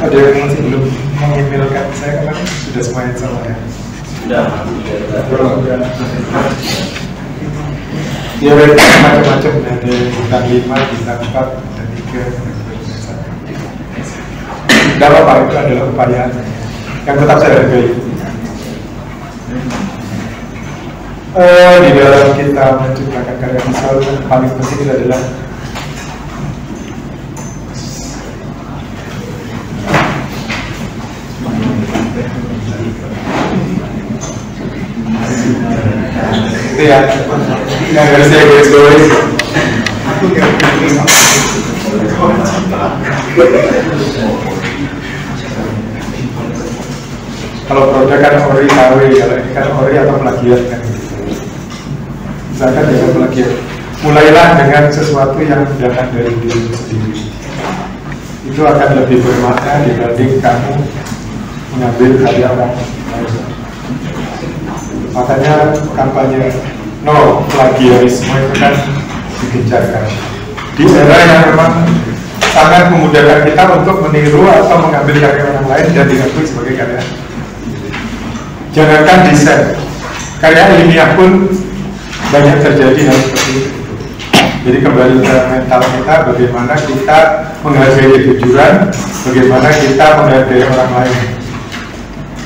Ada yang masih belum mengemailkan saya kan sudah semuanya sama ya? Sudah. Ya macam-macam, ada bintang 5, bintang 4, dan 3. Tidak apa-apa, itu adalah upaya yang tetap saya hargai. Di dalam kita menciptakan karya visual yang paling penting adalah itu ya, yang harus saya garis-garis. Kalau produk kan ori KW, kalau ini kan ori atau plagiat kan. Misalkan dengan plagiat, mulailah dengan sesuatu yang datang dari diri sendiri. Itu akan lebih bermakna dibanding kamu mengambil karya orang lain. Makanya kampanye no plagiarisme itu kan digencarkan di era yang memang sangat memudahkan kita untuk meniru atau mengambil karya orang lain dan diakui sebagai karya. Jangankan desain, karya ilmiah pun banyak terjadi hal seperti itu. Jadi kembali ke mental kita, bagaimana kita menghargai kejujuran, bagaimana kita menghargai orang lain.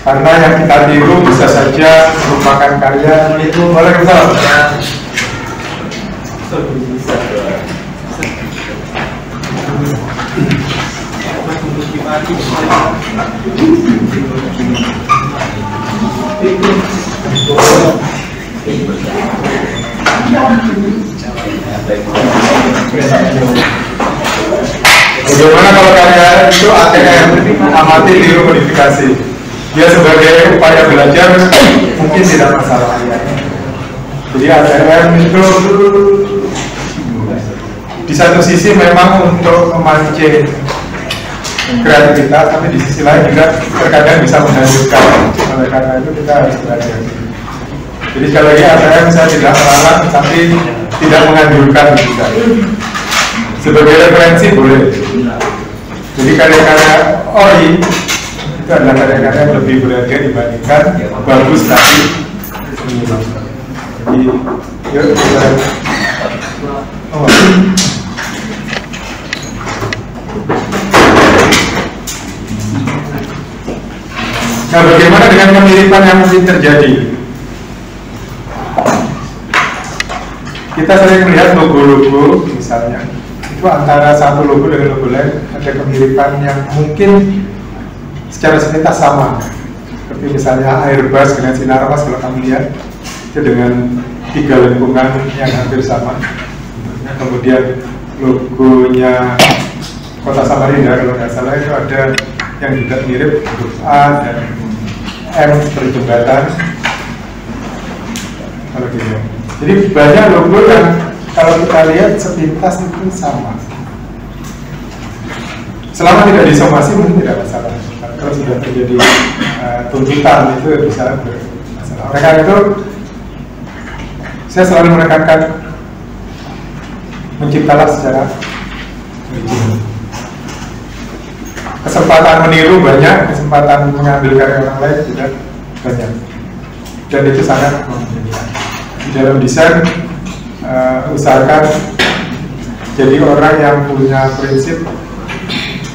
Karena yang kita tiru bisa saja merupakan karya itu. Waalaikumsalam. Bagaimana kalau karya itu ATM, amati tiru modifikasi? Dia sebagai upaya belajar mungkin tidak masalah. Jadi ATM itu di satu sisi memang untuk memancing kreativitas, tapi di sisi lain juga terkadang bisa menghanyutkan. Oleh karena itu kita harus belajar. Jadi sekali lagi ATM saya tidak melarang, tapi tidak menganjurkan juga. Sebagai referensi boleh. Jadi karya-karya ori itu adalah karya-karya yang lebih berharga dibandingkan bagus tapi seniman. Jadi yuk kita nah, bagaimana dengan kemiripan yang mungkin terjadi? Kita sering melihat logo-logo misalnya, itu antara satu logo dengan logo lain ada kemiripan yang mungkin secara sepintas sama. Seperti misalnya Airbus dengan Sinarmas, kalau kamu lihat itu dengan 3 lengkungan yang hampir sama. Kemudian logonya Kota Samarinda kalau nggak salah itu ada yang juga mirip, huruf A dan M berjembatan. Kalau gitu. Jadi banyak logo yang kalau kita lihat sepintas itu sama. Selama tidak disomasi mungkin tidak masalah. Kalau sudah terjadi tuntutan itu bisa bermasalah. Oleh karena itu saya selalu menekankan menciptalah secara original. Kesempatan meniru banyak, kesempatan mengambil karya orang lain tidak banyak, dan itu sangat memungkinkan. Di dalam desain usahakan jadi orang yang punya prinsip,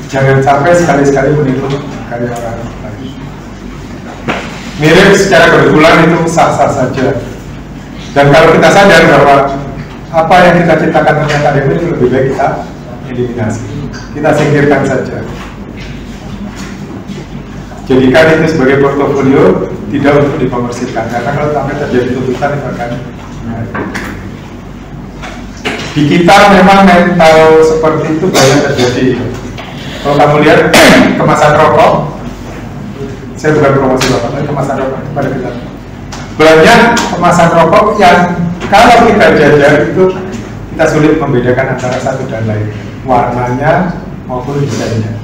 jangan sampai sekali-sekali meniru karya orang lain. Mirip secara kebetulan itu sah-sah saja, dan kalau kita sadar bahwa apa yang kita ciptakan ternyata ada itu lebih baik kita eliminasi, kita singkirkan saja. Jadikan itu sebagai portofolio, tidak untuk dikomersilkan, karena kalau sampai terjadi tuntutan itu akan di kita memang mental seperti itu banyak terjadi. Kalau kamu lihat kemasan rokok, saya bukan promosi rokok, tapi kemasan rokok itu pada kita banyak kemasan rokok yang kalau kita jajal itu kita sulit membedakan antara satu dan lain, warnanya maupun desainnya.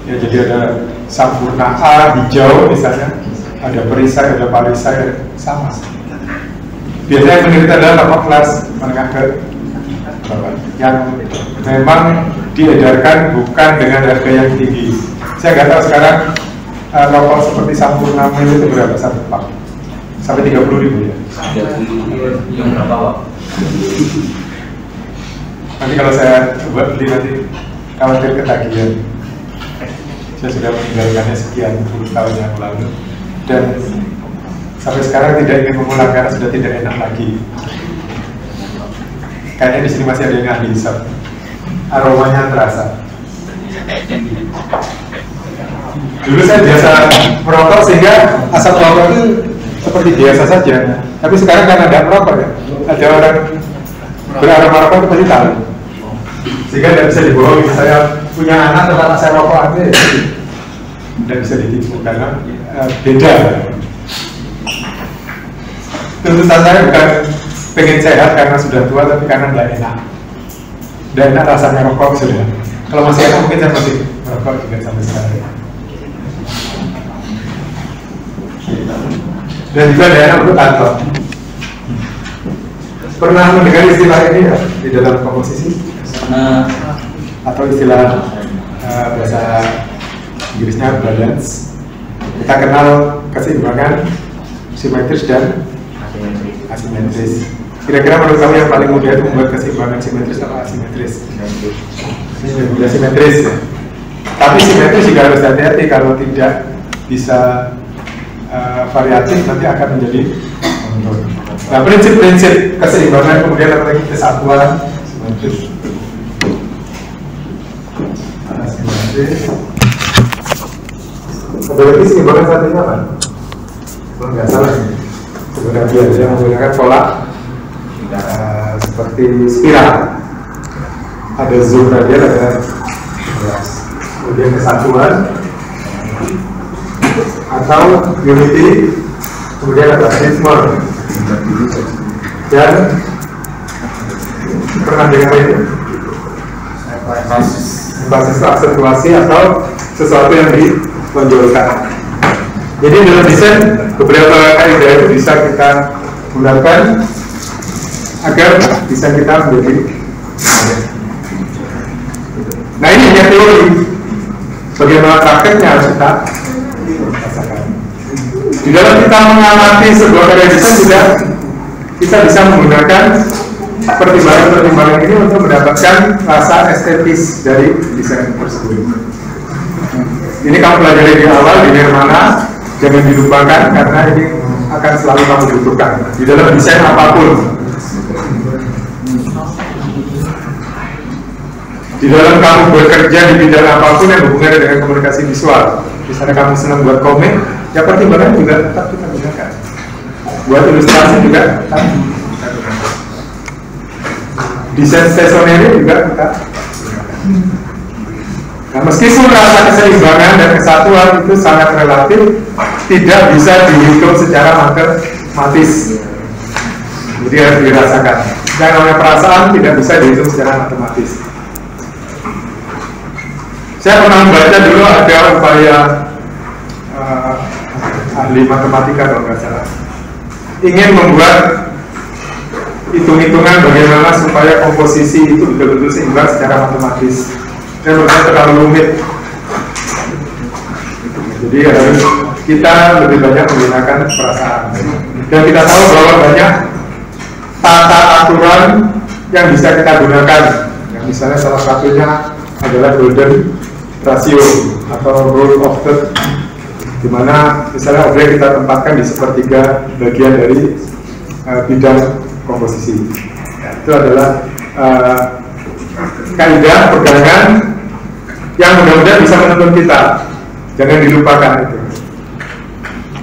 Ya, jadi ada Sampurna A hijau misalnya, ada perisai, ada parisai, sama. Biasanya yang menderita adalah rokok kelas menengah ke bawah, yang memang diedarkan bukan dengan harga yang tinggi. Saya nggak tahu sekarang rokok seperti Sampurna Mil itu berapa satu pak? Sampai 30.000 ya? Yang berapa pak? Nanti kalau saya coba beli nanti khawatir ketagihan. Saya sudah meninggalkannya sekian puluh tahun yang lalu dan sampai sekarang tidak ingin mengulang karena sudah tidak enak lagi. Kayaknya di sini masih ada yang ahli hisap. Aromanya terasa. Dulu saya biasa merokok sehingga asap rokok itu seperti biasa saja. Tapi sekarang karena ada merokok ya, ada orang beraroma rokok itu pasti tahu. Sehingga tidak bisa dibohongi. Saya punya anak tempat saya rokok aja, tidak bisa ditipu karena beda. Tuntutan saya bukan pengen sehat karena sudah tua, tapi karena tidak enak. Tidak enak rasanya rokok sudah. Kalau masih enak mungkin saya masih merokok juga sampai sekarang. Dan juga ada enak untuk kantor. Pernah mendengar istilah ini ya di dalam komposisi? Atau istilah bahasa Inggrisnya balance. Kita kenal keseimbangan simetris dan asimetris. Kira-kira menurut kamu yang paling mudah itu membuat keseimbangan simetris atau asimetris? Sudah simetris ya. Tapi simetris juga harus hati-hati, kalau tidak bisa variatif nanti akan menjadi monoton. Nah, prinsip-prinsip keseimbangan kemudian ada lagi kesatuan simetris. Ada lagi keseimbangan satunya apa? Kalau nggak salah ini sebenarnya dia menggunakan pola seperti spiral. Ada zoom radial, ada kemudian kesatuan atau unity, kemudian ada ritme. Dan pernah dengar ini basis aksentuasi atau sesuatu yang ditonjolkan. Jadi dalam desain beberapa kaidah itu bisa kita gunakan agar desain kita menjadi. Nah, ini hanya teori. Bagaimana prakteknya harus kita rasakan. Di dalam kita mengamati sebuah karya desain juga kita bisa menggunakan pertimbangan-pertimbangan ini untuk mendapatkan rasa estetis dari desain tersebut. Ini kamu pelajari di awal di Nirmana, jangan dilupakan karena ini akan selalu kamu butuhkan di dalam desain apapun. Di dalam kamu bekerja di bidang apapun yang berhubungan dengan komunikasi visual, misalnya kamu senang buat komik, ya pertimbangan juga tetap kita gunakan. Buat ilustrasi juga tetap kita gunakan. Desain stationery juga kita gunakan. Nah, meskipun rasa keseimbangan dan kesatuan itu sangat relatif, tidak bisa dihitung secara matematis. Jadi harus dirasakan. Yang namanya perasaan tidak bisa dihitung secara matematis. Saya pernah membaca dulu ada upaya ahli matematika kalau nggak salah ingin membuat hitung-hitungan bagaimana supaya komposisi itu betul-betul seimbang secara matematis, dan menurut saya terlalu rumit. Jadi harus kita lebih banyak menggunakan perasaan, dan kita tahu bahwa banyak tata aturan yang bisa kita gunakan. Yang misalnya salah satunya adalah golden ratio atau rule of third, di mana misalnya objek kita tempatkan di sepertiga bagian dari bidang komposisi. Ya, itu adalah kaidah pegangan yang mudah-mudahan bisa menuntun kita. Jangan dilupakan itu.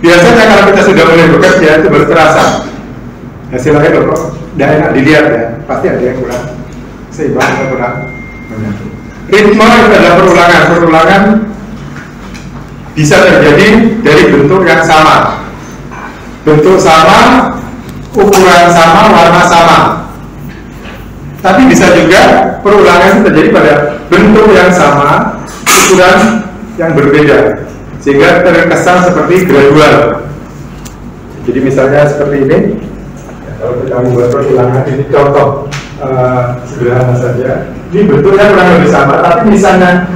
Biasanya kalau kita sudah mulai bekerja itu baru terasa hasilnya kok tidak enak dilihat ya, pasti ada yang kurang seimbang atau kurang banyak. Ritme itu adalah perulangan bisa terjadi dari bentuk yang sama, bentuk sama, ukuran sama, warna sama. Tapi bisa juga perulangan itu terjadi pada bentuk yang sama, ukuran yang berbeda, sehingga terkesan seperti gradual. Jadi misalnya seperti ini, kalau kita membuat perulangan ini contoh. sederhana saja. Ini bentuknya kurang lebih sama, tapi misalnya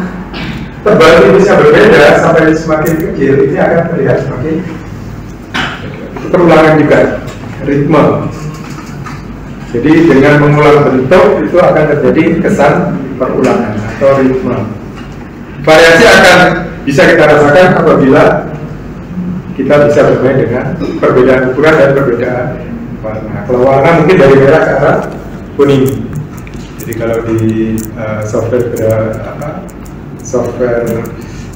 tebal tipisnya berbeda sampai semakin kecil, ini akan terlihat semakin perulangan juga, ritme. Jadi dengan mengulang bentuk itu akan terjadi kesan perulangan atau ritme. Variasi akan bisa kita rasakan apabila kita bisa bermain dengan perbedaan ukuran dan perbedaan warna. Kalau warna mungkin dari merah ke arah kuning. Jadi kalau di software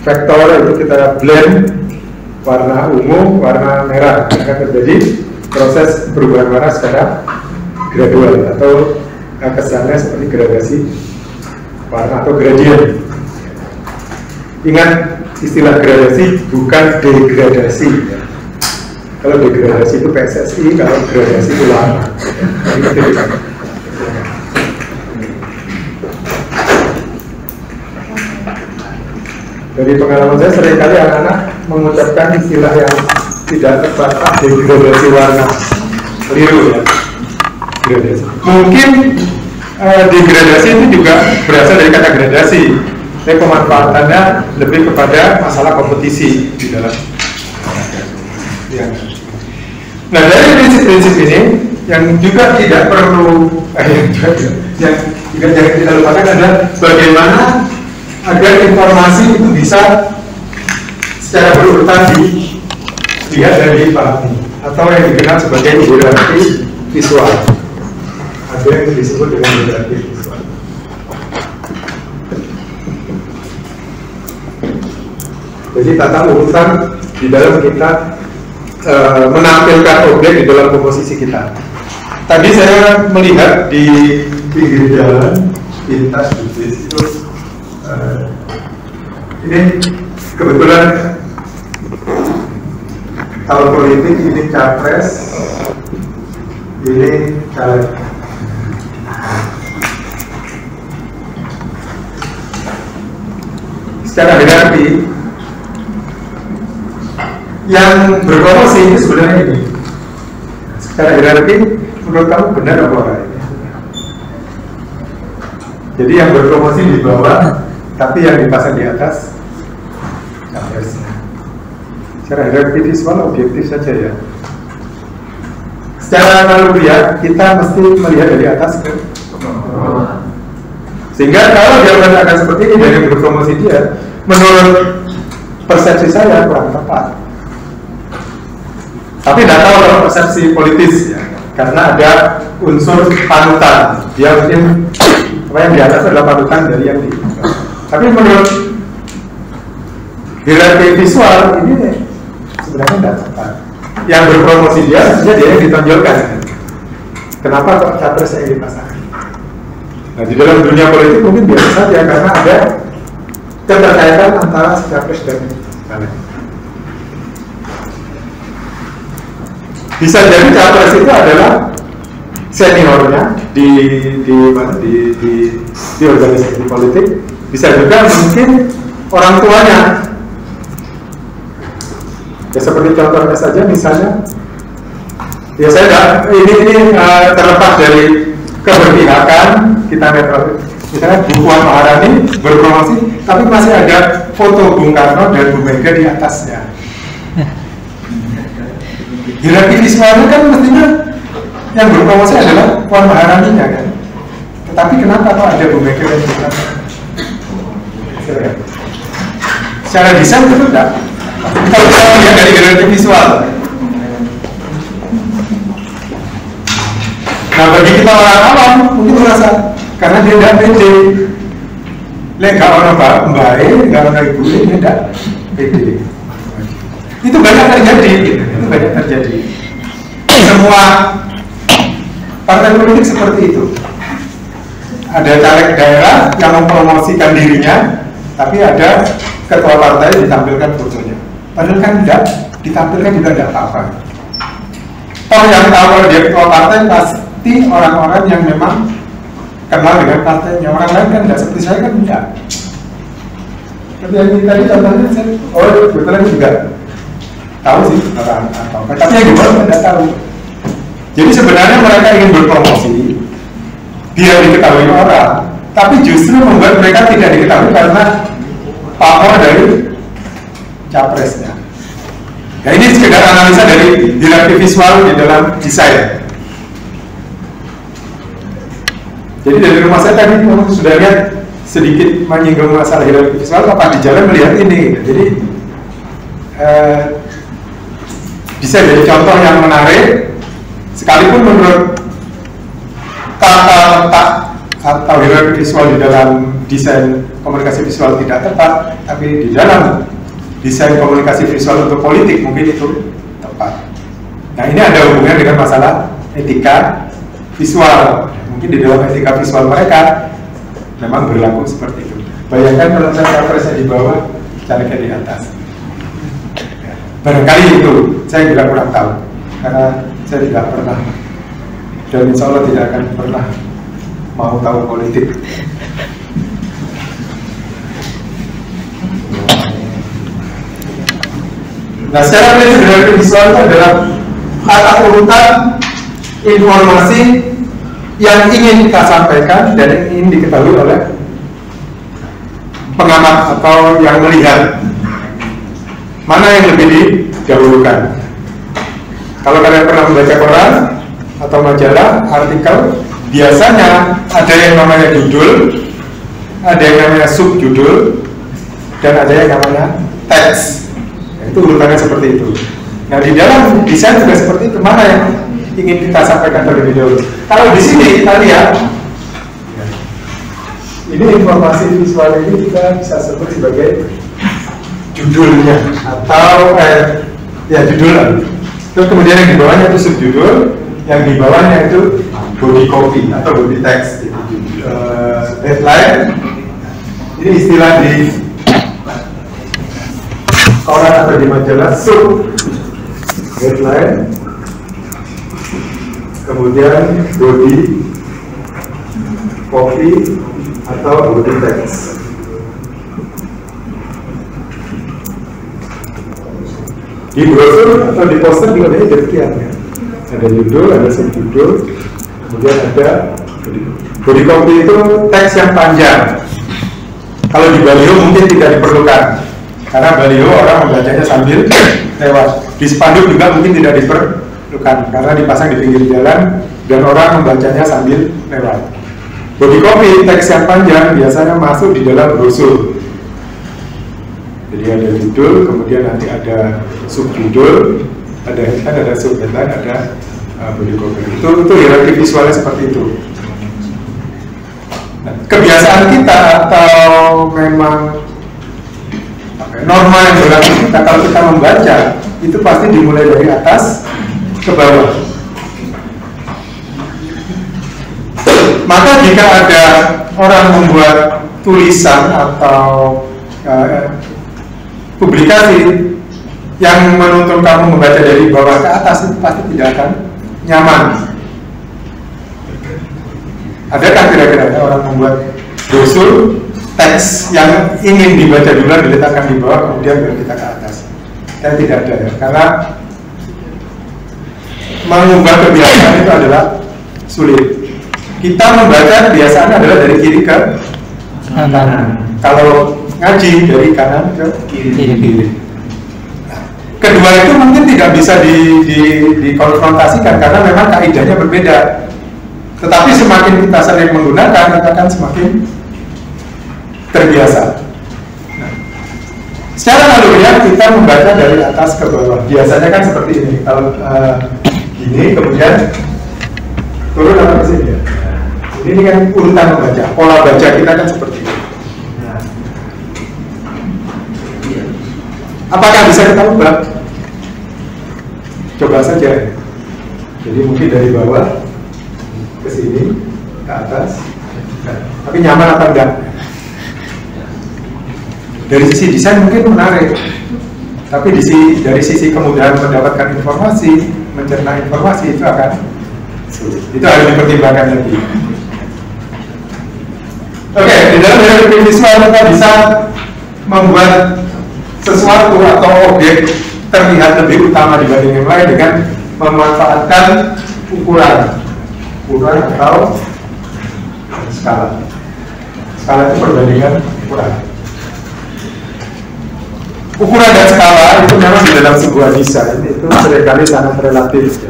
vektor itu kita blend warna ungu, warna merah, akan terjadi proses perubahan warna secara gradual atau kesannya seperti gradasi warna atau gradient. Ingat istilah gradasi bukan degradasi. Kalau degradasi itu PSSI, kalau gradasi itu warna. Dari pengalaman saya seringkali anak-anak mengucapkan istilah yang tidak tepat, degradasi warna, keliru ya. Gradasi. Mungkin degradasi itu juga berasal dari kata gradasi. Tapi pemanfaatannya lebih kepada masalah kompetisi di dalam. Ya. Nah dari prinsip-prinsip ini yang juga tidak perlu, yang juga jangan kita lupakan adalah bagaimana agar informasi itu bisa secara berurutan dilihat dan dipahami atau yang dikenal sebagai hierarki visual. Ada yang disebut dengan hierarki visual. Jadi tata urutan di dalam kita menampilkan objek di dalam komposisi kita. Tadi saya melihat di pinggir jalan lintas bis itu ini kebetulan tahun politik, ini capres, ini caleg. Secara hierarki yang berpromosi itu sebenarnya ini. Secara hierarki menurut kamu benar apa enggak? Jadi yang berpromosi di bawah, tapi yang dipasang di atas capresnya. Secara hierarki visual objektif saja ya. Secara naluriah kita mesti melihat dari atas ke bawah. Sehingga kalau dia mengatakan seperti ini dari yang berpromosi dia, menurut persepsi saya kurang tepat. Tapi tidak tahu kalau persepsi politis ya, karena ada unsur panutan. Dia mungkin apa yang di atas adalah panutan dari yang di bawah. Tapi menurut hierarki visual ini sebenarnya tidak tepat. Yang berpromosi dia yang ditonjolkan. Kenapa kok capres yang dipasang? Nah di dalam dunia politik mungkin biasa saja karena ada keterkaitan antara si capres dan caleg. Bisa jadi capres itu adalah seniornya di organisasi politik. Bisa juga mungkin orang tuanya. Ya seperti contohnya saja misalnya, ya saya ini terlepas dari keberpihakan kita netral. Misalnya Bu Puan Maharani berpromosi, tapi masih ada foto Bung Karno dan Bu Mega di atasnya. Hierarki visualnya kan mestinya yang berpromosi adalah Puan Maharani-nya kan. Tetapi kenapa kok ada Bu Mega dan Bung Karno? Secara desain itu enggak. Kalau kita lihat dari hierarki visual. Nah bagi kita orang awam mungkin merasa karena dia tidak pede. Nggak orang baik, nggak orang ibu dia tidak pede. Itu banyak terjadi, itu banyak terjadi. Semua partai politik seperti itu. Ada caleg daerah yang mempromosikan dirinya, tapi ada ketua partai ditampilkan fotonya. Padahal kan tidak ditampilkan juga tidak apa-apa. Toh yang tahu kalau dia ketua partai pasti orang-orang yang memang kenal dengan partainya. Orang lain kan tidak seperti saya kan tidak. Tapi yang tadi contohnya saya, kebetulan juga tahu sih orang apa. Tapi yang di bawah tidak tahu. Jadi sebenarnya mereka ingin berpromosi, biar diketahui orang, tapi justru membuat mereka tidak diketahui karena pamor dari capresnya. Nah, ini sekedar analisa dari hierarki visual di dalam desain. Jadi dari rumah saya tadi sudah lihat sedikit menyinggung masalah hierarki visual, apa di jalan melihat ini. Jadi bisa jadi contoh yang menarik, sekalipun menurut tata letak atau hierarki visual di dalam desain komunikasi visual tidak tepat, tapi di dalam desain komunikasi visual untuk politik mungkin itu tepat. Nah, ini ada hubungan dengan masalah etika visual. Mungkin di dalam etika visual mereka memang berlaku seperti itu. Bayangkan kalau saya capresnya di bawah, calegnya di atas. Barangkali itu, saya juga kurang tahu, karena saya tidak pernah, dan insya Allah tidak akan pernah mau tahu politik. Nah, secara prinsip hierarki visual itu adalah tata urutan informasi yang ingin kita sampaikan dan ingin diketahui oleh pengamat atau yang melihat. Mana yang lebih didahulukan? Kalau kalian pernah membaca koran atau majalah, artikel, biasanya ada yang namanya judul, ada yang namanya subjudul, dan ada yang namanya teks. Itu urutannya seperti itu. Nah, di dalam desain juga seperti itu. Mana yang ingin kita sampaikan terlebih dahulu? Kalau di sini kita lihat, ini informasi visual ini kita bisa sebut sebagai judulnya atau ya judul. Terus kemudian yang di bawahnya itu subjudul, yang di bawahnya itu body copy atau body text. Headline, ini istilah di koran atau di majalah, sub headline, kemudian body copy atau body text. Di brosur atau di poster juga ada demikian ya. Ada judul, ada subjudul, kemudian ada body copy itu teks yang panjang. Kalau di baliho mungkin tidak diperlukan, karena baliho orang membacanya sambil lewat. Di spanduk juga mungkin tidak diperlukan, karena dipasang di pinggir jalan dan orang membacanya sambil lewat. Body copy teks yang panjang biasanya masuk di dalam brosur. Jadi ada judul, kemudian nanti ada subjudul, ada headline, ada subheadline, ada body copy. Itu hierarki visualnya seperti itu. Nah, kebiasaan kita atau memang norma yang berlaku kita kalau kita membaca itu pasti dimulai dari atas ke bawah. Maka jika ada orang membuat tulisan atau publikasi yang menuntut kamu membaca dari bawah ke atas, itu pasti tidak akan nyaman. Adakah kira-kira orang membuat brosur teks yang ingin dibaca dulu diletakkan di bawah kemudian baru kita ke atas? Dan tidak ada ya, karena mengubah kebiasaan itu adalah sulit. Kita membaca kebiasaan adalah dari kiri ke kanan. Kalau ngaji dari kanan ke kiri. Kedua itu mungkin tidak bisa dikonfrontasikan karena memang kaidahnya berbeda. Tetapi semakin kita sering menggunakan, kita akan semakin terbiasa. Nah, secara naluriah kita membaca dari atas ke bawah. Biasanya kan seperti ini. Kalau gini, kemudian turun apa ke sini ya. Ini kan urutan membaca. Pola baca kita kan seperti ini. Nah, apakah bisa kita ubah? Coba saja. Jadi mungkin dari bawah ke sini, ke atas. Nah, tapi nyaman apa enggak? Dari sisi desain mungkin menarik, tapi dari sisi kemudahan mendapatkan informasi, mencerna informasi itu akan sulit. Itu harus dipertimbangkan lagi. Oke, di dalam hierarki visual kita bisa membuat sesuatu atau objek terlihat lebih utama dibanding yang lain dengan memanfaatkan ukuran atau skala. Skala itu perbandingan ukuran. Ukuran dan skala itu memang di dalam sebuah desain itu seringkali sangat relatif.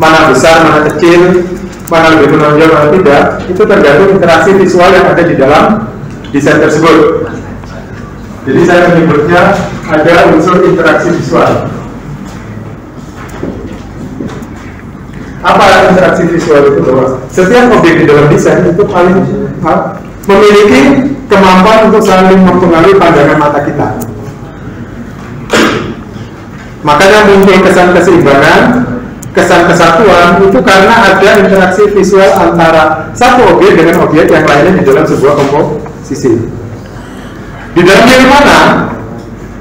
Mana besar, mana kecil, mana lebih menonjol, mana tidak, itu tergantung interaksi visual yang ada di dalam desain tersebut. Jadi saya menyebutnya ada unsur interaksi visual. Apa interaksi visual itu? Bahwa setiap objek di dalam desain itu paling memiliki kemampuan untuk saling mempengaruhi pandangan mata kita. Makanya muncul kesan keseimbangan, kesan kesatuan itu karena ada interaksi visual antara satu objek dengan objek yang lainnya di dalam sebuah komposisi. Di dalam yang mana,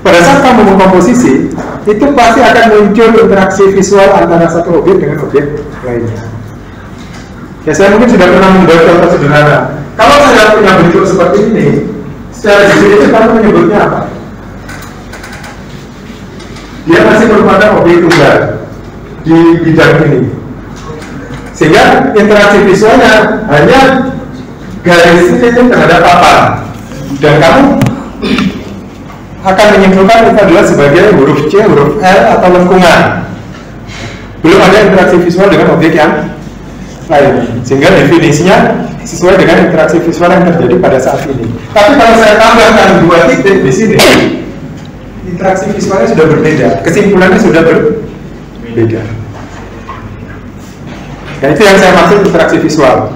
pada saat kamu mengkomposisi, itu pasti akan muncul interaksi visual antara satu objek dengan objek lainnya. Ya, saya mungkin sudah pernah membuat contoh sederhana. Kalau saya punya bentuk seperti ini, secara definitif kamu menyebutnya apa? Dia masih merupakan objek tunggal di bidang ini, sehingga interaksi visualnya hanya garis ini terhadap papan, dan kamu akan menyimpulkan itu adalah sebagai huruf C, huruf L, atau lengkungan. Belum ada interaksi visual dengan objek yang lain, sehingga definisinya sesuai dengan interaksi visual yang terjadi pada saat ini. Tapi kalau saya tambahkan dua titik di sini, interaksi visualnya sudah berbeda, kesimpulannya sudah berbeda. Nah, itu yang saya maksud interaksi visual.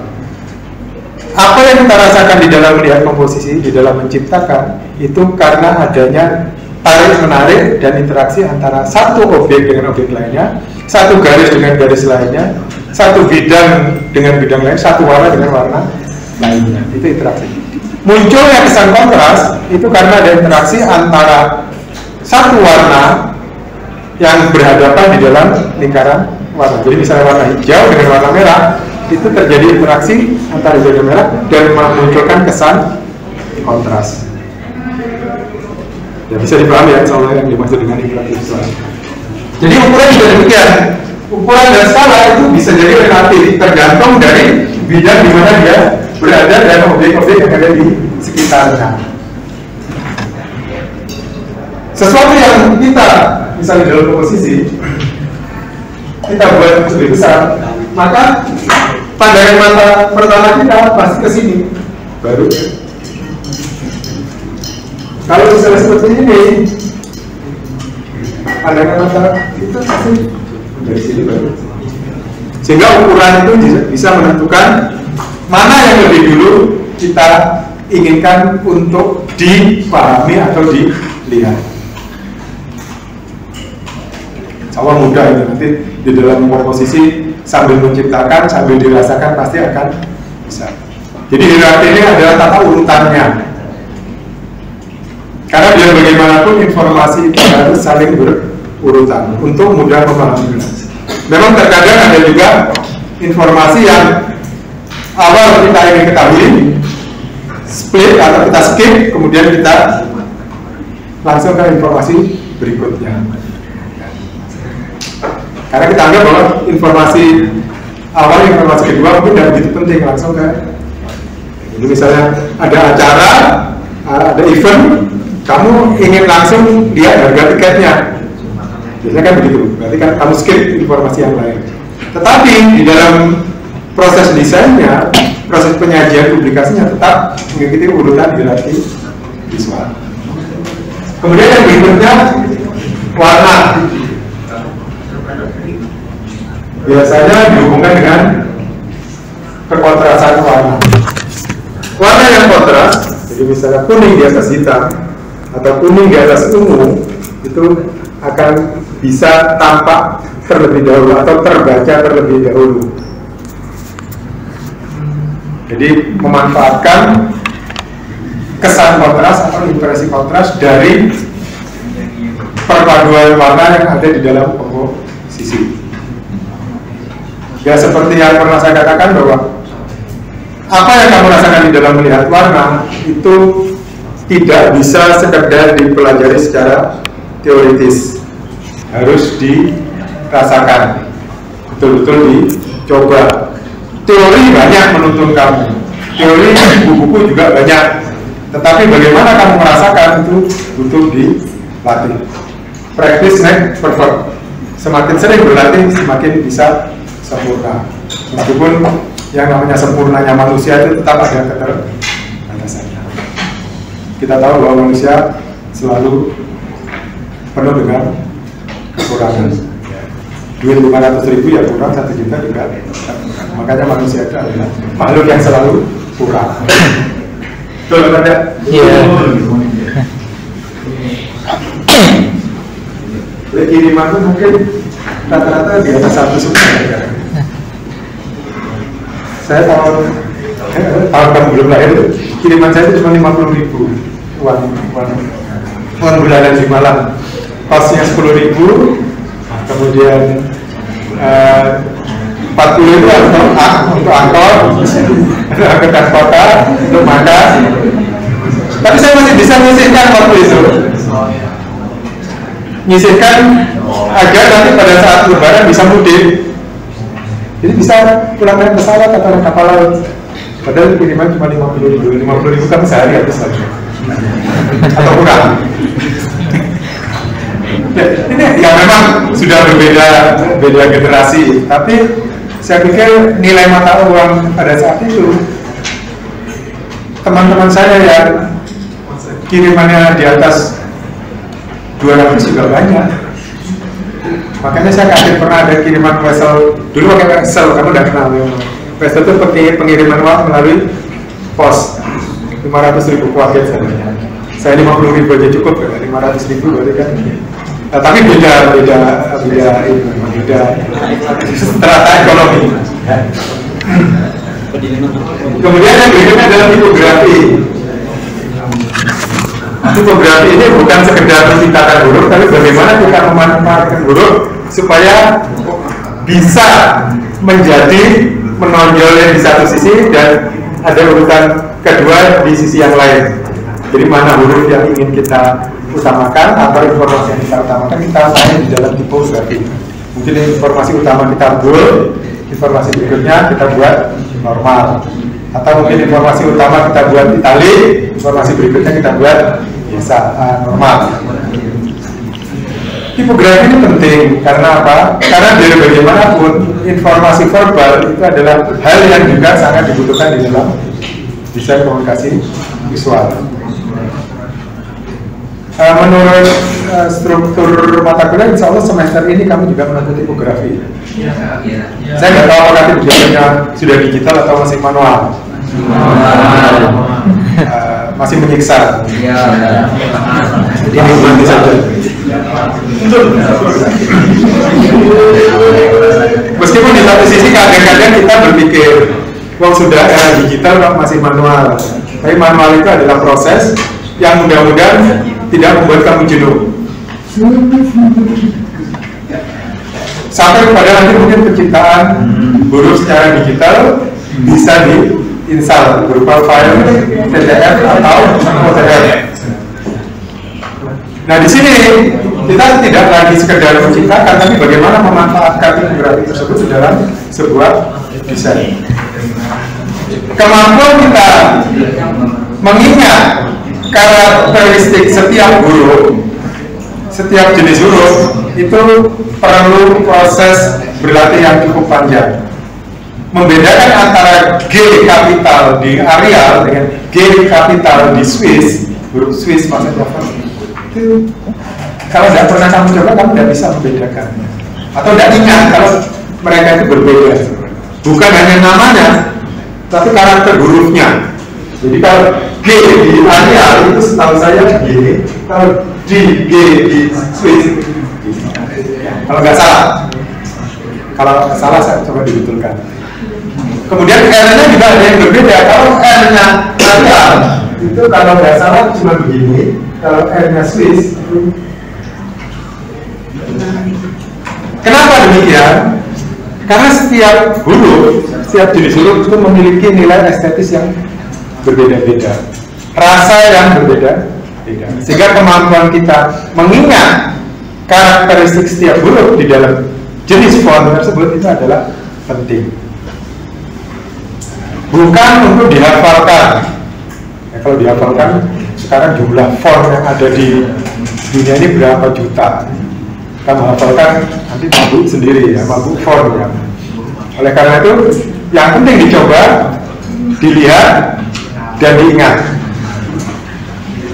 Apa yang kita rasakan di dalam melihat komposisi, di dalam menciptakan, itu karena adanya tarik-menarik dan interaksi antara satu objek dengan objek lainnya, satu garis dengan garis lainnya, satu bidang dengan bidang lain, satu warna dengan warna lainnya. Itu interaksi. Munculnya kesan kontras itu karena ada interaksi antara satu warna yang berhadapan di dalam lingkaran warna. Jadi misalnya warna hijau dengan warna merah, itu terjadi interaksi antara hijau dan merah dan memunculkan kesan kontras. Ya, bisa dipahami ya soalnya yang dimaksud dengan interaksi visual. Jadi ukuran juga demikian. Ukuran dan skala itu bisa jadi relatif, tergantung dari bidang di mana dia berada dan objek-objek yang ada di sekitarnya. Sesuatu yang kita misalnya dalam komposisi kita buat lebih besar, maka pandangan mata pertama kita pasti ke sini, baru kalau misalnya seperti ini, pandangan mata kita pasti dari sini baru. Sehingga ukuran itu bisa menentukan mana yang lebih dulu kita inginkan untuk dipahami atau dilihat. Insya mudah ini, nanti di dalam komposisi sambil menciptakan, sambil dirasakan pasti akan bisa. Jadi hierarki ini adalah tata urutannya. Karena biar bagaimanapun informasi itu harus saling berurutan untuk mudah memahami. Memang terkadang ada juga informasi yang awal kita ingin ketahui, split atau kita skip, kemudian kita langsung ke informasi berikutnya. Karena kita anggap bahwa informasi awal, informasi kedua mungkin tidak begitu penting, langsung ke ini. Misalnya ada acara, ada event, kamu ingin langsung lihat harga tiketnya, biasanya kan begitu, berarti kan kamu skip informasi yang lain. Tetapi di dalam proses desainnya, proses penyajian publikasinya tetap mengikuti urutan hierarki visual. Kemudian yang berikutnya, warna. Biasanya dihubungkan dengan kekontrasan warna. Warna yang kontras, jadi misalnya kuning di atas hitam atau kuning di atas ungu, itu akan bisa tampak terlebih dahulu atau terbaca terlebih dahulu. Jadi memanfaatkan kesan kontras atau impresi kontras dari perpaduan warna yang ada di dalam komposisi. Ya, seperti yang pernah saya katakan bahwa apa yang kamu rasakan di dalam melihat warna itu tidak bisa sekedar dipelajari secara teoritis, harus dirasakan, betul-betul dicoba. Teori banyak menuntun kamu, teori, buku-buku juga banyak. Tetapi bagaimana kamu merasakan itu butuh dilatih. Practice make perfect. Semakin sering berlatih, semakin bisa sempurna. Meskipun yang namanya sempurnanya manusia itu tetap ada keterbatasannya. Kita tahu bahwa manusia selalu penuh dengan kekurangan. Duit 500.000 ya kurang, 1 juta juga kurang. Makanya manusia itu adalah makhluk yang selalu kurang. Betul kan ya? Iya. Kiriman itu mungkin rata-rata di atas 1 semua ya. Saya tahun kamu belum lahir, kiriman saya itu cuma 50.000 uang bulanan di Malang. Kosnya 10.000, kemudian 40 itu untuk angkot, angkutan kota, untuk makan. Tapi saya masih bisa menyisihkan waktu itu, menyisihkan agar nanti pada saat lebaran bisa mudik. Jadi bisa pulang naik pesawat atau naik kapal laut. Padahal kiriman cuma 50.000 kan sehari habis lagi. Atau kurang. Ini ya memang sudah beda generasi, tapi saya pikir nilai mata uang pada saat itu teman-teman saya yang kirimannya di atas 200 juga banyak. Makanya saya kaget pernah ada kiriman Wesel, dulu pakai Wesel, kamu udah kenal ya. Wesel itu pengiriman uang melalui pos 500.000 paket sebenarnya. Saya 50.000 aja cukup, 500.000 berarti kan. Nah, tapi beda strata ekonomi. Kemudian yang berikutnya adalah tipografi. Tipografi ini bukan sekedar menciptakan huruf, tapi bagaimana kita memanfaatkan huruf supaya bisa menjadi menonjol di satu sisi dan ada urutan kedua di sisi yang lain. Jadi mana huruf yang ingin kita utamakan atau informasi yang kita utamakan kita main di dalam tipografi. Mungkin informasi utama kita bold, informasi berikutnya kita buat normal, atau mungkin informasi utama kita buat italic, informasi berikutnya kita buat biasa normal. Tipografi ini penting karena apa? Karena dari bagaimanapun informasi verbal itu adalah hal yang juga sangat dibutuhkan di dalam desain komunikasi visual. Menurut struktur mata kuliah, insya Allah semester ini kamu juga menempuh tipografi. Saya nggak tahu apakah tipografinya sudah digital atau masih manual. Masih menyiksa. Jadi nanti saja. Meskipun di satu sisi kadang-kadang kita berpikir, wong sudah era digital kok masih manual. Tapi manual itu adalah proses yang mudah-mudahan tidak membuat kamu jenuh. Sampai kepada nanti mungkin penciptaan huruf secara digital bisa diinstal berupa file PDF atau OTF. Nah di sini kita tidak lagi sekedar menciptakan, tapi bagaimana memanfaatkan tipografi tersebut dalam sebuah desain. Kemampuan kita mengingat karakteristik setiap huruf, setiap jenis huruf itu perlu proses berlatih yang cukup panjang. Membedakan antara G kapital di Arial dengan G kapital di Swiss, huruf Swiss maksudnya itu kalau tidak pernah kamu coba kamu tidak bisa membedakannya, atau tidak ingat kalau mereka itu berbeda. Bukan hanya namanya, tapi karakter hurufnya. Jadi kalau G di Arial itu setahu saya G, kalau G di Swiss kalau nggak salah. Kalau salah saya coba dibetulkan. Kemudian R-nya juga ada yang berbeda. Kalau R-nya Arial itu kalau nggak salah cuma begini. Kalau R-nya Swiss itu. Kenapa demikian? Karena setiap huruf, setiap jenis huruf itu memiliki nilai estetis yang berbeda-beda, rasa yang berbeda-beda, sehingga kemampuan kita mengingat karakteristik setiap huruf di dalam jenis font tersebut itu adalah penting. bukan untuk dihafalkan. Ya, kalau dihafalkan, sekarang jumlah font yang ada di dunia ini berapa juta. Kamu hafalkan nanti mabuk sendiri ya, mabuk font ya. Oleh karena itu, yang penting dicoba, dilihat, dan diingat.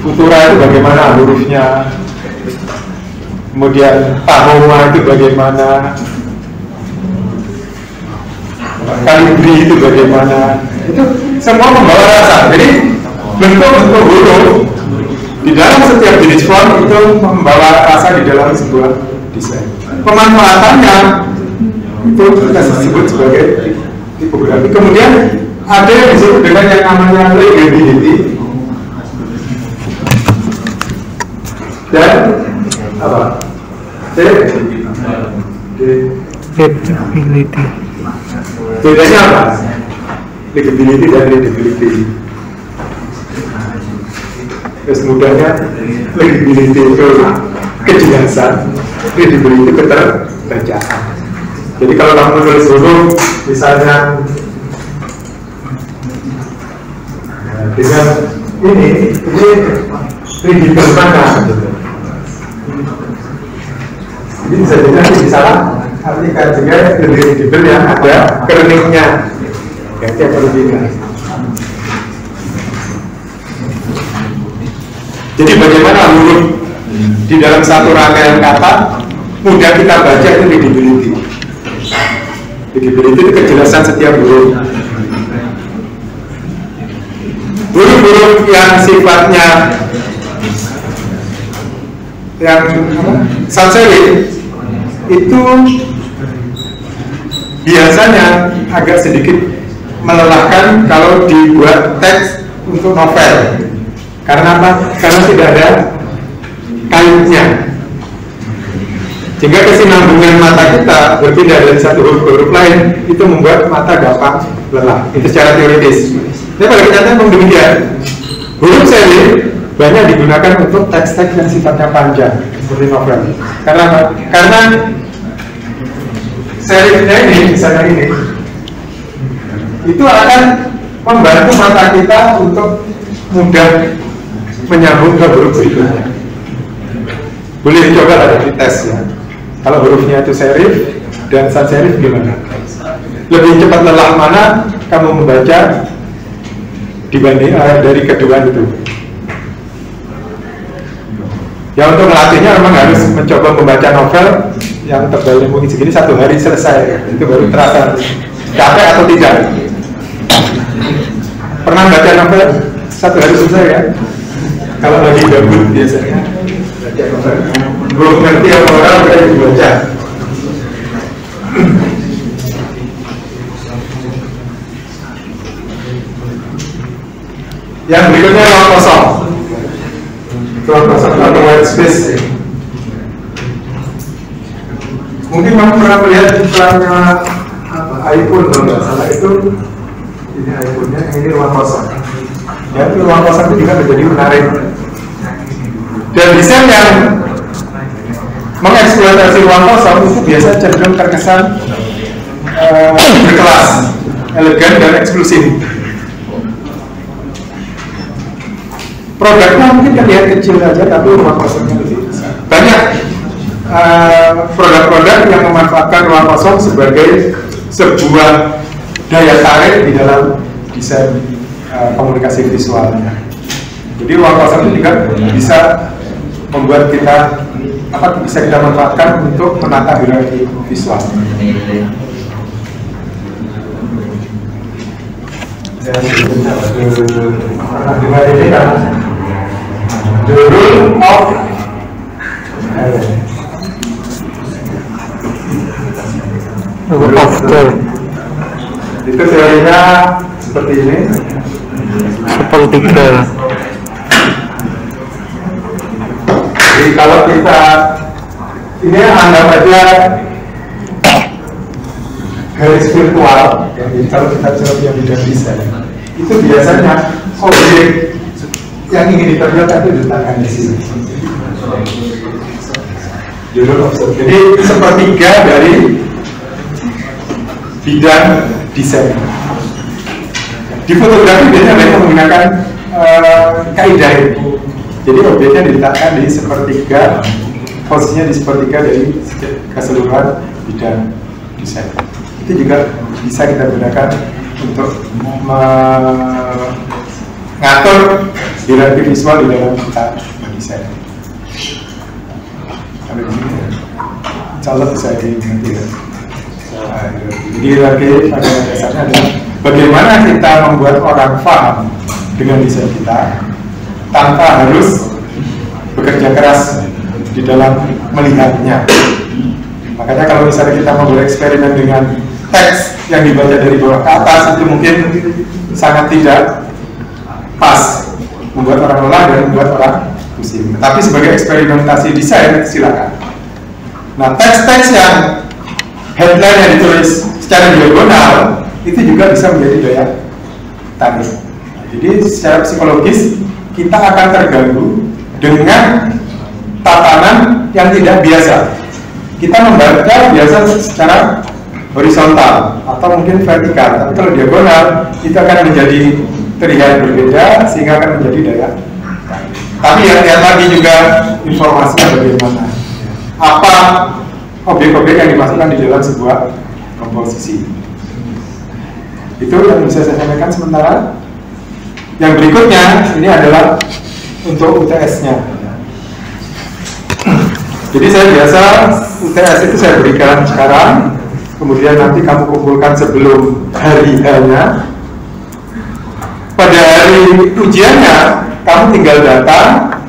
Futura itu bagaimana hurufnya, kemudian tahoma itu bagaimana, kalibri itu bagaimana, itu semua membawa rasa. Jadi bentuk-bentuk huruf di dalam setiap jenis font itu membawa rasa di dalam sebuah desain. Pemanfaatannya itu kita sebut sebagai tipografi. Kemudian ada yang disebut dengan yang namanya legibility dan apa? Legibility. Bedanya apa? Legibility dan readability. Terus mudahnya legibility itu kejelasan, readability itu keterbacaan. Jadi kalau kamu menulis huruf, misalnya dengan ini readable mana? Ini bisa jadi nanti disalah artikan juga readable yang ada kereningnya. Ganti perlu diingat. Jadi bagaimana huruf di dalam satu rangkaian kata mudah kita baca itu readability. Readability itu kejelasan setiap huruf. Huruf-huruf yang sifatnya yang sans serif itu biasanya agak sedikit melelahkan kalau dibuat teks untuk novel. Karena apa? Karena tidak ada kaitnya. Sehingga kesinambungan mata kita berbeda dari satu huruf ke huruf lain, itu membuat mata gampang lelah. Itu secara teoritis. Tapi pada kenyataan memang demikian. Huruf serif banyak digunakan untuk teks-teks yang sifatnya panjang seperti novel. Karena serifnya ini, misalnya ini, itu akan membantu mata kita untuk mudah menyambung ke huruf berikutnya. Boleh dicoba ada di tes ya. Kalau hurufnya itu serif dan sans serif gimana? Lebih cepat lelah mana kamu membaca dibanding dari kedua itu? Ya untuk melatihnya memang harus mencoba membaca novel yang tebalnya mungkin segini 1 hari selesai. Itu baru terasa capek atau tidak. Pernah baca novel 1 hari selesai ya? Kalau lagi gabut biasanya baca novel. Belum ngerti apa orang udah dibaca. Yang berikutnya ruang kosong. Ruang kosong atau white space. Mungkin kamu pernah melihat iklannya iPhone kalau nggak salah itu. Ini iPhone-nya, ini ruang kosong. Ya, ruang kosong itu juga menjadi menarik. Dan desain yang mengeksploitasi ruang kosong itu biasa cenderung terkesan berkelas, elegan dan eksklusif. Produknya mungkin terlihat kecil saja, tapi ruang kosongnya lebih besar. Banyak produk-produk yang memanfaatkan ruang kosong sebagai sebuah daya tarik di dalam desain komunikasi visualnya. Jadi ruang kosong itu juga bisa membuat kita bisa kita manfaatkan untuk menata hierarki visual. Ini kan the rule of itu teorinya seperti ini. Sepertiga. Jadi kalau kita ini anggap aja garis virtual, jadi kalau kita coba yang bidang desain, itu biasanya objek yang ingin diperlihatkan itu diletakkan di sini. Jadi sepertiga dari bidang desain. Di fotografi biasanya mereka menggunakan kaidah ini. Jadi objeknya diletakkan di sepertiga, posisinya di sepertiga dari keseluruhan bidang desain. Itu juga bisa kita gunakan untuk mengatur hierarki visual di dalam kita mendesain. Sampai di sini ya. Insya Allah bisa nanti ya. Jadi hierarki pada dasarnya adalah bagaimana kita membuat orang paham dengan desain kita tanpa harus bekerja keras di dalam melihatnya. Makanya kalau misalnya kita mau bereksperimen dengan teks yang dibaca dari bawah ke atas, itu mungkin sangat tidak pas, membuat orang lelah dan membuat orang pusing. Tapi sebagai eksperimentasi desain, silakan. Nah, teks-teks yang headline yang ditulis secara diagonal itu juga bisa menjadi daya tarik. Jadi secara psikologis kita akan terganggu dengan tatanan yang tidak biasa. Kita membaca biasa secara horizontal atau mungkin vertikal, tapi kalau diagonal itu akan menjadi terlihat berbeda sehingga akan menjadi daya tarik. Tapi ya lihat lagi juga informasinya bagaimana, apa objek-objek yang dimasukkan di dalam sebuah komposisi. Itu yang bisa saya sampaikan sementara. Yang berikutnya ini adalah untuk UTS-nya. Jadi saya biasa UTS itu saya berikan sekarang, kemudian nanti kamu kumpulkan sebelum hari H-nya. Pada hari ujiannya kamu tinggal datang,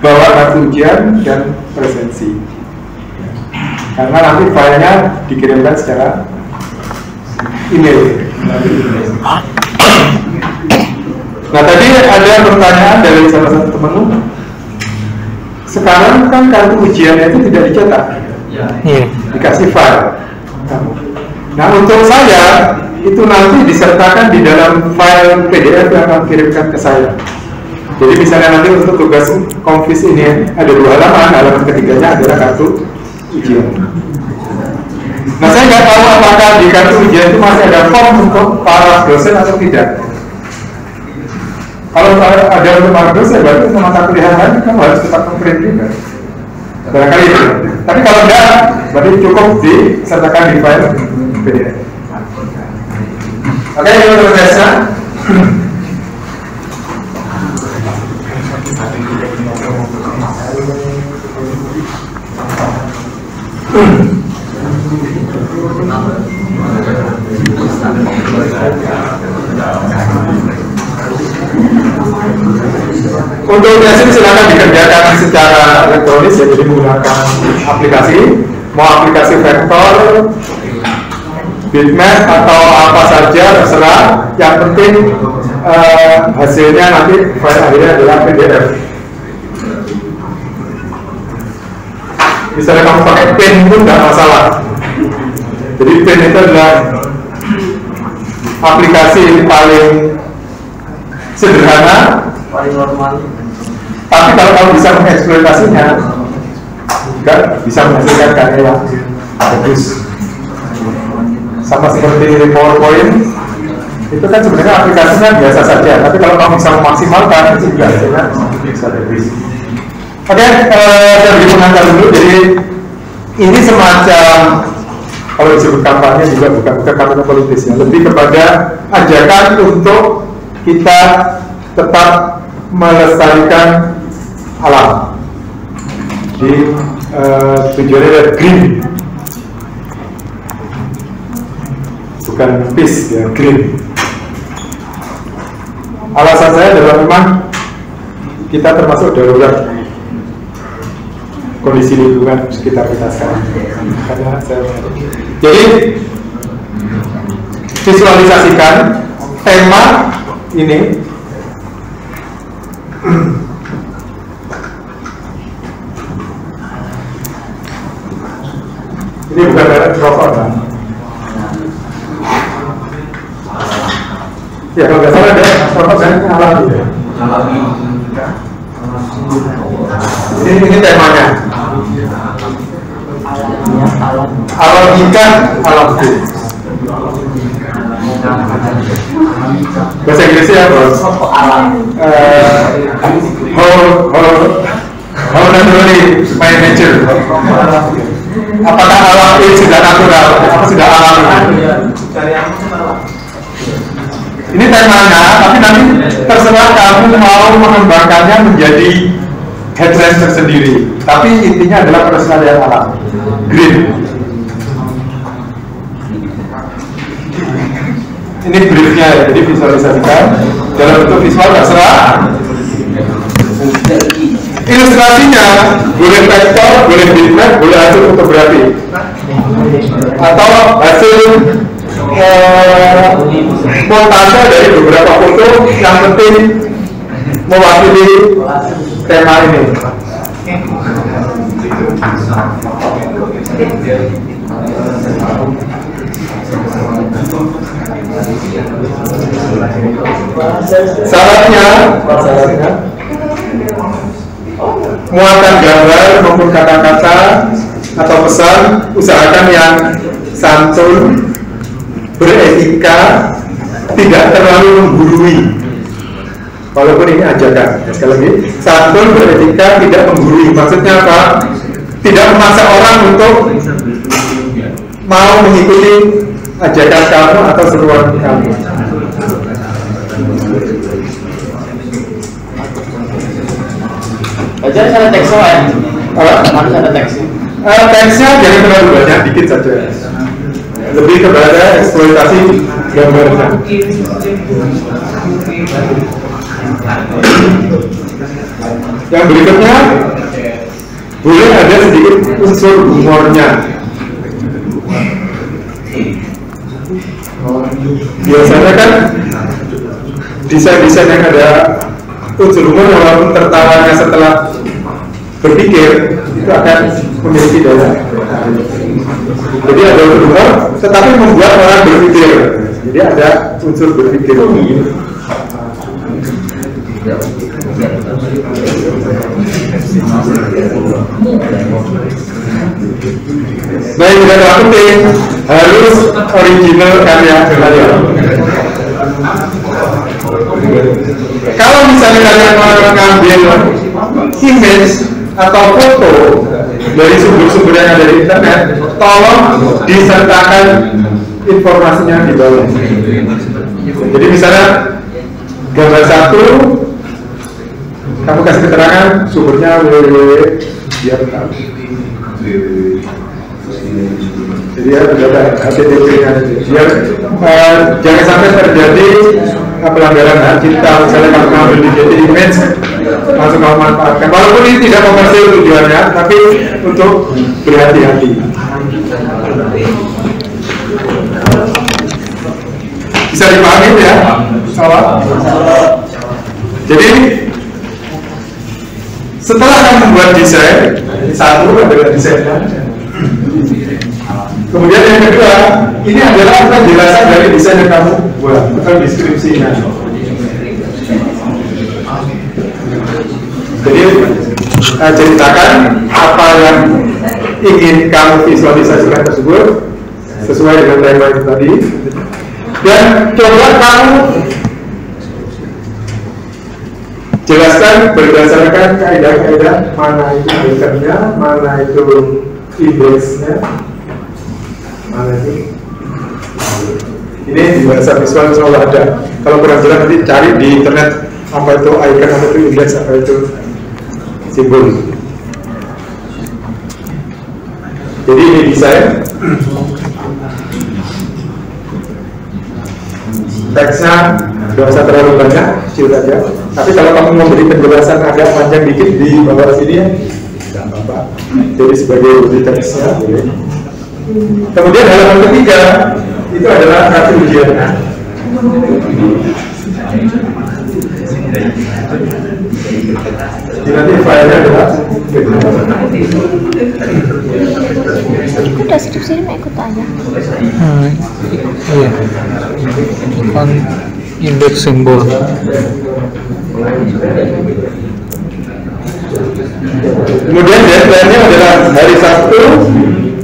bawa kartu ujian dan presensi. Karena nanti filenya dikirimkan secara email. Nah, tadi ada pertanyaan dari salah satu temanmu. Sekarang kan kartu ujiannya itu tidak dicetak, dikasih file. Nah, untuk saya itu nanti disertakan di dalam file PDF yang akan kirimkan ke saya. Jadi misalnya nanti untuk tugas konfis ini ada 2 halaman, halaman ketiganya adalah kartu ujian. Nah, saya nggak tahu apakah di kartu ujian itu masih ada form untuk para dosen atau tidak. Kalau ada untuk para dosen, berarti sama mata kuliah lain kan harus tetap print juga. Barangkali itu. Tapi kalau enggak, berarti cukup disertakan di file PDF. Oke, ini prosesnya. Untuk testing silakan dikerjakan secara elektronis ya, jadi menggunakan aplikasi, mau aplikasi vektor, bitmap atau apa saja terserah. Yang penting hasilnya nanti file akhirnya adalah PDF. Misalnya kamu pakai pen pun tidak masalah. Jadi pen itu adalah aplikasi paling sederhana, paling normal. Tapi kalau kamu bisa mengeksploitasinya, juga bisa menghasilkan karya yang bagus. Sama seperti PowerPoint, itu kan sebenarnya aplikasinya biasa saja. Tapi kalau kamu bisa memaksimalkan, itu juga hasilnya bisa bagus. Oke, saya beri pengantar dulu. Jadi ini semacam, kalau disebut kampanye juga bukan kampanye politis ya, lebih kepada ajakan untuk kita tetap melestarikan alam. Jadi tujuannya adalah green, bukan peace ya, green. Alasan saya adalah memang kita termasuk darurat kondisi lingkungan sekitar kita sekarang. Karena jadi visualisasikan tema ini. Ini bukan rokok kan? Ya kalau nggak salah ada rokok kan alami ya. Ini temanya. Alam ikan, alam Bahasa Inggrisnya apa? How naturally my nature. Apakah alam ini sudah natural? Apa sudah alami? Ini temanya, tapi nanti terserah kamu mau mengembangkannya menjadi headline tersendiri. Tapi intinya adalah pelestarian alam. Green. Ini briefnya ya, jadi visualisasikan dalam bentuk visual terserah. Ilustrasinya boleh vektor, boleh bitmap, boleh hasil fotografi atau hasil montase dari beberapa foto yang penting mewakili tema ini. Syaratnya muatan gambar maupun kata-kata atau pesan usahakan yang santun, beretika, tidak terlalu menggurui. Walaupun ini ajakan, sekali lagi, santun, beretika, tidak menggurui. Maksudnya apa? Tidak memaksa orang untuk mau mengikuti ajakan kamu atau seruan kamu. Aja ada teksnya ya? Harus ada teksnya. Teksnya jangan terlalu banyak, dikit saja. Lebih kepada eksploitasi gambarnya. Yang berikutnya boleh ada sedikit unsur humornya. Biasanya kan desain-desain yang ada unsur humor walaupun tertawanya setelah berpikir itu akan memiliki daya. Jadi ada unsur humor tetapi membuat orang berpikir. Jadi ada unsur berpikir. Nah yang tidak kalah penting harus original karya. Kalau misalnya kalian mau mengambil image atau foto dari sumber-sumber yang ada di internet, tolong disertakan informasinya di bawah. Jadi misalnya gambar satu, kamu kasih keterangan sumbernya www biar tahu. Jadi ya ada HTTP-nya biar jangan sampai terjadi pelanggaran hak cipta. Misalnya kalau kamu ambil di image langsung kamu manfaatkan. Walaupun ini tidak komersil tujuannya, tapi untuk berhati-hati. Bisa dipahami ya? Salah. Jadi setelah kamu membuat desain, satu adalah desainnya. Kemudian yang kedua, ini adalah penjelasan dari desain yang kamu buat atau deskripsinya. Jadi ceritakan apa yang ingin kamu visualisasikan tersebut sesuai dengan tema itu tadi, dan coba kamu jelaskan berdasarkan kaidah-kaidah mana itu bakernya, mana itu indeksnya, mana itu. Ini di bahasa visual selalu ada. Kalau kurang jelas nanti cari di internet apa itu icon, apa itu indeks, apa itu simbol. Jadi ini desain. Teksnya tidak usah terlalu banyak, kecil saja. Tapi kalau kamu memberi penjelasan agak panjang dikit di bawah sini ya, tidak apa-apa. Jadi sebagai bukti teksnya boleh. Kemudian halaman ketiga itu adalah kartu ujiannya. Jadi nanti filenya adalah udah skripsi ini ikut aja. Iya. Kan indeks simbol. Kemudian deadline-nya adalah hari Sabtu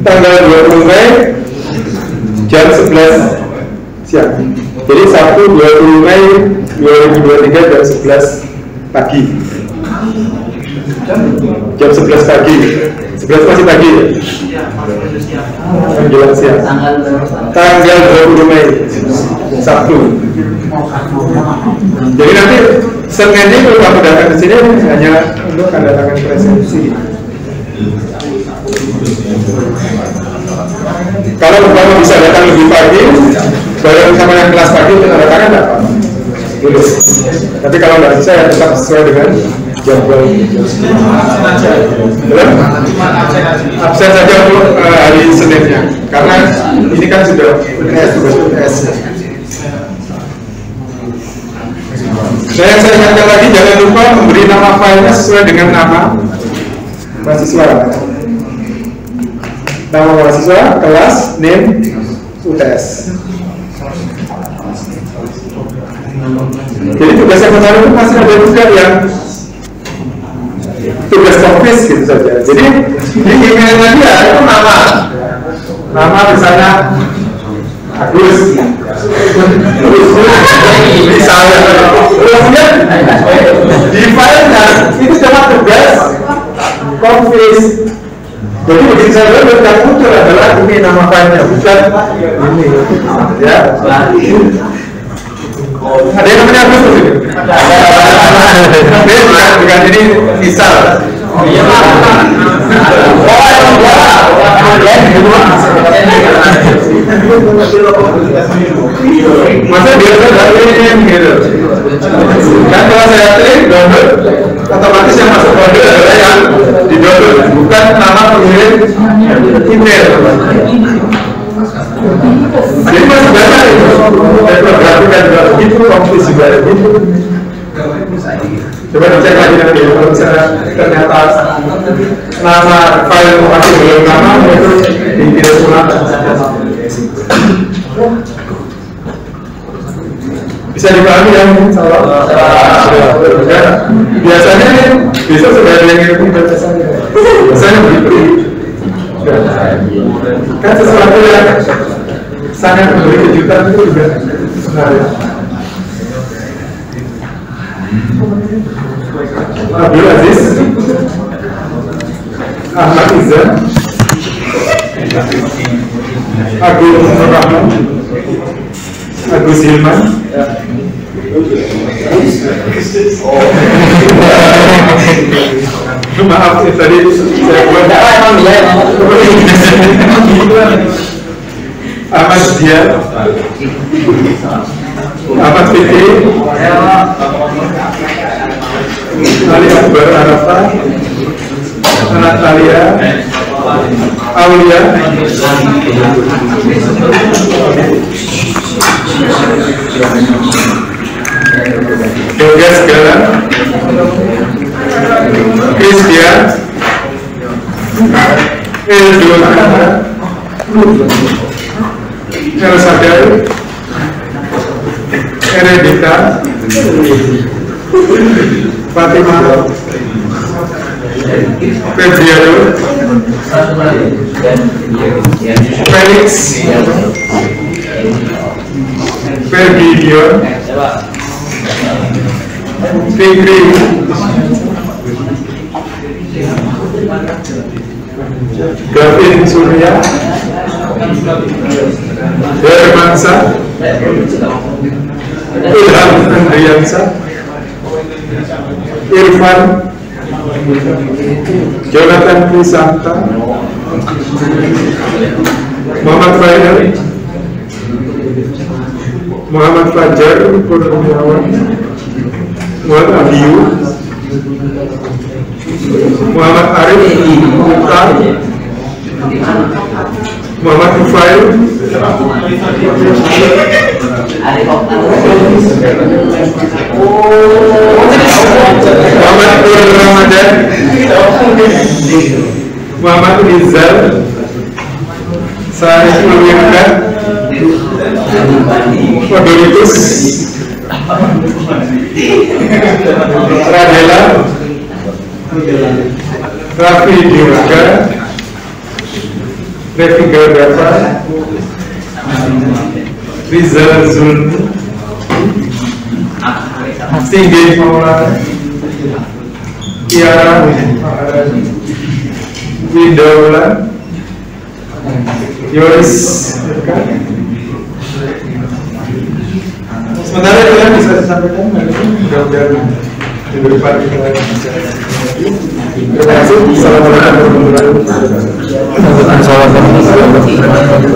tanggal 20 Mei jam 11 siang. Jadi Sabtu 20 Mei 2023 jam 11 pagi. Jam 11 pagi. 11 masih pagi ya? Menjelang siang. Tanggal 20 Mei Sabtu. Jadi nanti Senin ini kalau kamu datang ke sini hanya untuk tanda tangan presensi. Kalau kamu bisa datang lebih pagi, bareng sama yang kelas pagi untuk tanda tangan tidak apa-apa. Tapi kalau nggak bisa ya tetap sesuai dengan jadwal. Absen saja untuk hari Seninnya, karena ini kan sudah tugas. Saya ingatkan lagi, jangan lupa memberi nama filenya sesuai dengan nama mahasiswa. Nama mahasiswa, kelas, name, UTS. Jadi tugas yang kemarin itu masih ada juga yang tugas office gitu saja. Jadi di emailnya dia itu nama misalnya Agus, misalnya, kemudian di filenya itu cuma tugas office. Jadi begitu saya lihat yang muncul adalah ini nama filenya, bukan ini, ya. Ada yang namanya Agus tuh? Bukan ini misal. Masa biasa dari gitu. Kan kalau saya klik download, otomatis yang masuk folder adalah yang di download, bukan nama pengirim email. Jadi masih banyak itu. Reprografikan juga begitu, komplis juga begitu. Coba dicek lagi nanti kalau misalnya ternyata nama file masih belum nama itu dikirim ulang. Bisa dipahami ya? Biasanya besok sudah ada yang ngirim biasanya. Biasanya begitu. Kan sesuatu yang sangat memberi kejutan itu juga sebenarnya. Abdul Aziz, Ahmad Izan, Agus Rahman, Agus Hilman, maaf tadi saya buat Ahmad Dian, Ahmad Fikri, Ali Akbar Arafah, Natalia, Aulia, Yogas Galan, Christian, Eldon, Elsadel, Eredita, Fatimah, Febriano, Felix, Fergidion, Fikri, Gavin Surya, Hermansa, Ilham Andriansa, Irfan, Jonathan Prisanta, Muhammad Faisal, Muhammad Fajar Purniawan, Muhammad Abiyu, Muhammad Arif Mukhtar, Muhammad Mufail, Muhammad Nur Ramadan, Muhammad Rizal, Saiful Wirda, Odoritus, Radela, Raffi Dioga, Revi Gardapa, Rizal Zulmi, Tinggi Maulana, Tiara Window, Yoris. Sementara itu yang bisa disampaikan, mudah-mudahan diberi pelajaran. Terima kasih. Assalamualaikum warahmatullahi wabarakatuh.